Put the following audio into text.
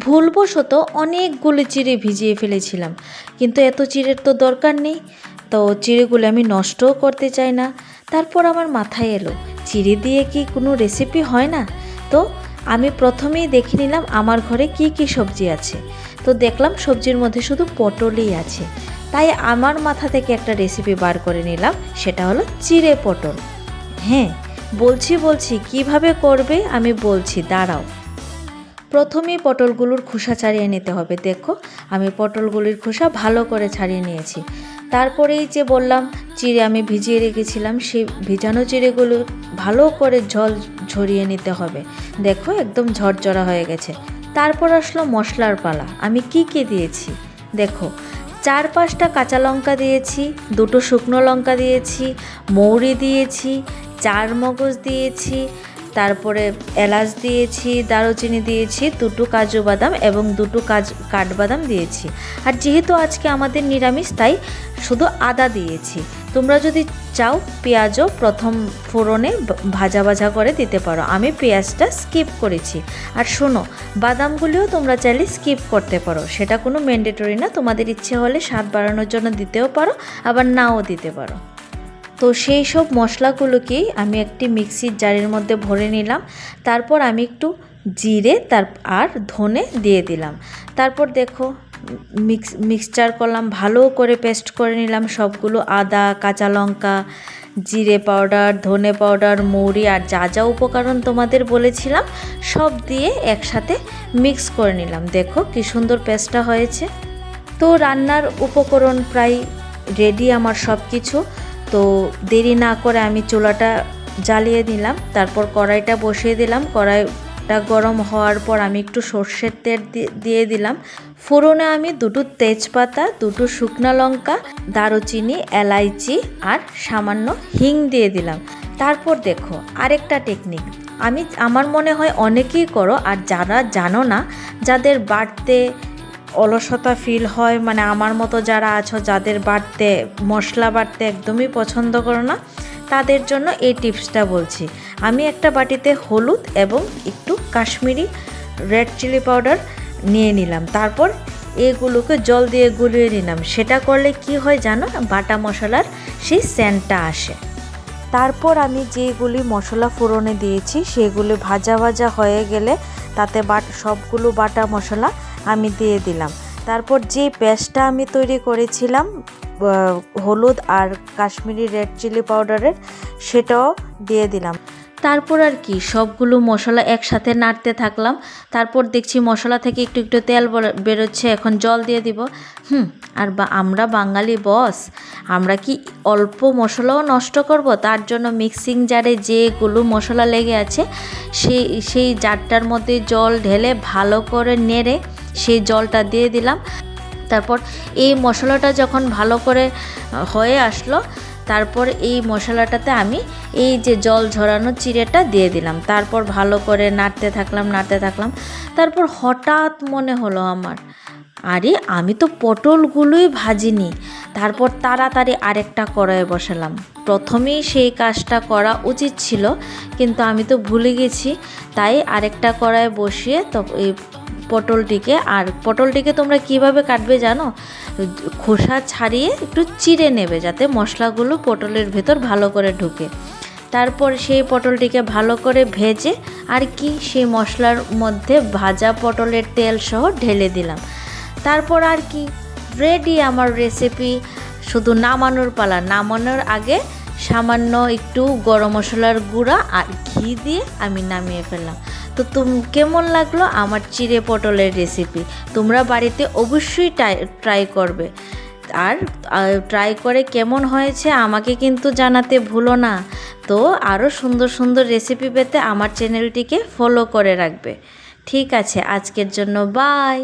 ভুলবশত অনেকগুলো চিড়ে ভিজিয়ে ফেলেছিলাম, কিন্তু এত চিড়ের তো দরকার নেই। তো চিড়েগুলো আমি নষ্টও করতে চাই না। তারপর আমার মাথায় এলো, চিড়ে দিয়ে কি কোনো রেসিপি হয় না? তো আমি প্রথমেই দেখে নিলাম আমার ঘরে কি কি সবজি আছে। তো দেখলাম সবজির মধ্যে শুধু পটলই আছে। তাই আমার মাথা থেকে একটা রেসিপি বার করে নিলাম, সেটা হলো চিড়ে পটল। হ্যাঁ, বলছি কিভাবে করবে আমি বলছি, দাঁড়াও। প্রথমেই পটলগুলোর খোসা ছাড়িয়ে নিতে হবে। দেখো, আমি পটলগুলির খোসা ভালো করে ছাড়িয়ে নিয়েছি। তারপরেই যে বললাম চিড়ে আমি ভিজিয়ে রেখেছিলাম, সেই ভিজানো চিড়েগুলো ভালো করে জল ঝরিয়ে নিতে হবে। দেখো, একদম ঝরঝরা হয়ে গেছে। তারপর আসলো মশলার পালা। আমি কি কি দিয়েছি দেখো, 4-5টা কাঁচা লঙ্কা দিয়েছি, 2টো শুকনো লঙ্কা দিয়েছি, মৌরি দিয়েছি, 4 মগজ দিয়েছি, তারপরে এলাচ দিয়েছি, দারুচিনি দিয়েছি, 2টো কাজু বাদাম এবং 2টো কাঠবাদাম দিয়েছি। আর যেহেতু আজকে আমাদের নিরামিষ, তাই শুধু আদা দিয়েছি। তোমরা যদি চাও পেঁয়াজও প্রথম ফোড়নে ভাজা করে দিতে পারো, আমি পেঁয়াজটা স্কিপ করেছি। আর শোনো, বাদামগুলিও তোমরা চাইলে স্কিপ করতে পারো, সেটা কোনো ম্যান্ডেটরি না। তোমাদের ইচ্ছে হলে স্বাদ বাড়ানোর জন্য দিতেও পারো, আবার নাও দিতে পারো। তো সেই সব মশলাগুলোকেই আমি একটি মিক্সির জারের মধ্যে ভরে নিলাম। তারপর আমি একটু জিরে আর ধনে দিয়ে দিলাম। তারপর দেখো, মিক্সচার করলাম, ভালো করে পেস্ট করে নিলাম সবগুলো, আদা, কাঁচা লঙ্কা, জিরে পাউডার, ধনে পাউডার, মৌরি আর যা যা উপকরণ তোমাদের বলেছিলাম সব দিয়ে একসাথে মিক্স করে নিলাম। দেখো কি সুন্দর পেস্টটা হয়েছে। তো রান্নার উপকরণ প্রায় রেডি আমার সব কিছু। তো দেরি না করে আমি চুলাটা জ্বালিয়ে দিলাম, তারপর কড়াইটা বসিয়ে দিলাম। কড়াইটা গরম হওয়ার পর আমি একটু সর্ষের তেল দিয়ে দিলাম। ফোড়নে আমি 2টো তেজপাতা, 2টো শুকনো লঙ্কা, দারুচিনি, এলাইচি আর সামান্য হিং দিয়ে দিলাম। তারপর দেখো আরেকটা টেকনিক, আমার মনে হয় অনেকেই করো, আর যারা জানো না, যাদের বাড়তে অলসতা ফিল হয়, মানে আমার মতো যারা আছো, যাদের মশলা বাটতে একদমই পছন্দ করো না, তাদের জন্য এই টিপসটা বলছি। আমি একটা বাটিতে হলুদ এবং একটু কাশ্মীরি রেড চিলি পাউডার নিয়ে নিলাম। তারপর এগুলোকে জল দিয়ে গুলিয়ে নিলাম। সেটা করলে কি হয় জানো, বাটা মশলার সেই সেন্টটা আসে। তারপর আমি যেগুলি মশলা ফোড়নে দিয়েছি সেগুলি ভাজা হয়ে গেলে তাতে সবগুলো বাটা মশলা আমি দিয়ে দিলাম। তারপর যে পেস্টটা আমি তৈরি করেছিলাম হলুদ আর কাশ্মীরি রেড চিলি পাউডারের, সেটাও দিয়ে দিলাম। তারপর আর কি সবগুলো মশলা একসাথে নাড়তে থাকলাম। তারপর দেখছি মশলা থেকে একটু একটু তেল বেরোচ্ছে, এখন জল দিয়ে দিব। আর আমরা বাঙালি বস, আমরা কি অল্প মশলাও নষ্ট করব? তার জন্য মিক্সিং জারে যেগুলো মশলা লেগে আছে সেই জারটার মধ্যে জল ঢেলে ভালো করে নেড়ে সেই জলটা দিয়ে দিলাম। তারপর এই মশলাটা যখন ভালো করে হয়ে আসলো, তারপর এই মশলাটাতে আমি এই যে জল ঝরানো চিড়েটা দিয়ে দিলাম। তারপর ভালো করে নাড়তে থাকলাম। তারপর হঠাৎ মনে হলো আমার, আরে আমি তো পটলগুলোই ভাজিনি। তারপর তাড়াতাড়ি আরেকটা কড়াইয়ে বসালাম। প্রথমেই সেই কাজটা করা উচিত ছিল, কিন্তু আমি তো ভুলে গেছি। তাই আরেকটা কড়াইয়ে বসিয়ে তো এই পটলটিকে তোমরা কিভাবে কাটবে জানো, খোসা ছাড়িয়ে একটু চিড়ে নেবে, যাতে মশলাগুলো পটলের ভেতর ভালো করে ঢুকে। তারপর সেই পটলটিকে ভালো করে ভেজে আর কি সেই মশলার মধ্যে ভাজা পটলের তেল সহ ঢেলে দিলাম। তারপর আর কি রেডি আমার রেসিপি। শুধু নামানোর পালা। নামানোর আগে সামান্য একটু গরম মশলার গুঁড়া আর ঘি দিয়ে আমি নামিয়ে ফেললাম। তো কেমন লাগলো আমার চিড়ে পটলের রেসিপি? তোমরা বাড়িতে অবশ্যই ট্রাই করবে, আর ট্রাই করে কেমন হয়েছে আমাকে কিন্তু জানাতে ভুলো না। তো আরও সুন্দর রেসিপি পেতে আমার চ্যানেলটিকে ফলো করে রাখবে। ঠিক আছে, আজকের জন্য বাই।